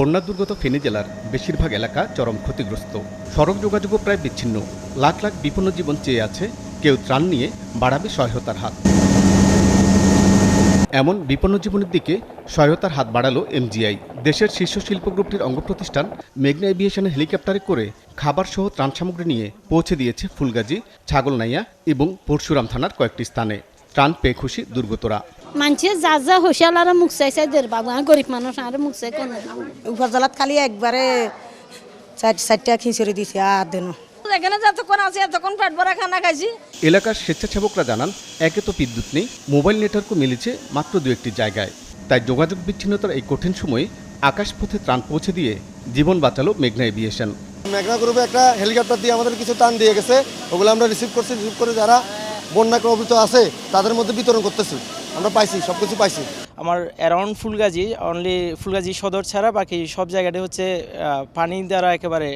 বন্যা দুর্গত ফেনী জেলার বেশিরভাগ এলাকা চরম ক্ষতিগ্রস্ত। সড়ক যোগাযোগও প্রায় বিচ্ছিন্ন। লাখ লাখ বিপন্ন জীবন চেয়ে আছে কেউ ত্রাণ নিয়ে বাড়াবে সহায়তার হাত। এমন বিপন্ন জীবনের দিকে সহায়তার হাত বাড়ালো এমজিআই। দেশের শীর্ষ শিল্প গ্রুপটির অঙ্গ প্রতিষ্ঠান মেঘনা এভিয়েশনের হেলিকপ্টারে করে খাবার সহ ত্রাণ সামগ্রী নিয়ে পৌঁছে দিয়েছে ফুলগাজী, ছাগলনাইয়া এবং পরশুরাম থানার কয়েকটি স্থানে। ত্রাণ পেয়ে খুশি দুর্গতরা। মানুষে যা যা হোসাল আর মুখ চাইছে দের বাবু, গরিব মানুষ আর মুখ চাই কোন উপজেলাত খালি একবারে 4টা খিচুড়ি দিছে আর দেন এখানে যতক্ষণ আছে এতক্ষণ পেট ভরা খানা খাইছি। এলাকার স্বেচ্ছাসেবকরা জানান, একে তো বিদ্যুৎ নেই, মোবাইল নেটওয়ার্কও মিলেছে মাত্র 2-1টি জায়গায়। তাই যোগাযোগ বিচ্ছিন্নতার এই কঠিন সময়ে আকাশপথে ত্রাণ পৌঁছে দিয়ে জীবন বাঁচালো মেঘনা এভিয়েশন। মেঘনা গ্রুপে একটা হেলিকপ্টার দিয়ে আমাদের কিছু ত্রাণ দিয়ে গেছে, ওগুলো আমরা রিসিভ করে যারা বন্যা প্রভাবিত আছে তাদের মধ্যে বিতরণ করতেছি। আমরা পাইছি, সবকিছু পাইছি। আমার অ্যারাউন্ড ফুলগাজী, অনলি ফুলগাজী সদর ছাড়া বাকি সব জায়গাতে হচ্ছে পানি দ্বারা একেবারে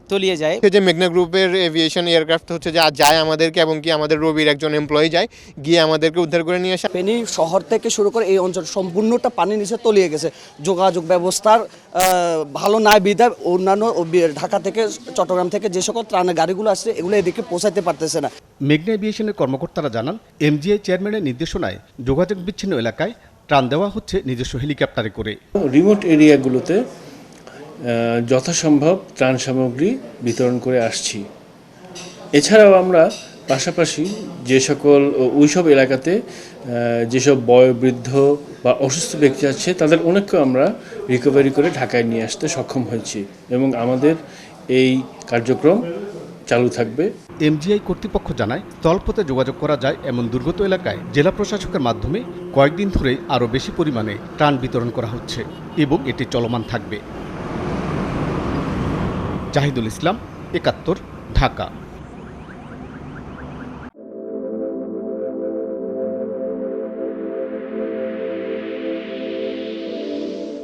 তলিয়ে যায়। যে মেঘনা গ্রুপের এভিয়েশন এয়ারক্রাফট হচ্ছে যে যায় আমাদেরকে, এবং কি আমাদের রবির একজন এমপ্লয়ি যায় গিয়ে আমাদেরকে উদ্ধার করে নিয়ে আসে। ফেনী শহর থেকে শুরু করে এই অঞ্চল সম্পূর্ণটা পানির নিচে তলিয়ে গেছে। যোগাযোগ ব্যবস্থার ভালো নাই বিধায় অন্যান্য ঢাকা থেকে চট্টগ্রাম থেকে যে সকল ত্রাণের গাড়িগুলো আসছে এগুলো এদিকে পৌঁছাতে পারতেছে না। মেঘনা এভিয়েশনের কর্মকর্তারা জানান, এমজিআই চেয়ারম্যানের নির্দেশনায় যোগাযোগ বিচ্ছিন্ন এলাকায় ত্রাণ দেওয়া হচ্ছে নিজস্ব হেলিকপ্টারে করে। রিমোট এরিয়াগুলোতে যথাসম্ভব ত্রাণ সামগ্রী বিতরণ করে আসছি। এছাড়াও আমরা পাশাপাশি যে সকল ওইসব এলাকাতে যেসব বয়োবৃদ্ধ বা অসুস্থ ব্যক্তি আছে তাদের অনেককে আমরা রিকভারি করে ঢাকায় নিয়ে আসতে সক্ষম হয়েছি, এবং আমাদের এই কার্যক্রম চালু থাকবে। এমজিআই কর্তৃপক্ষ জানায়, স্থলপথে যোগাযোগ করা যায় এমন দুর্গত এলাকায় জেলা প্রশাসকের মাধ্যমে কয়েকদিন ধরে আরও বেশি পরিমাণে ত্রাণ বিতরণ করা হচ্ছে এবং এটি চলমান থাকবে। জাহিদুল ইসলাম, ৭১, ঢাকা।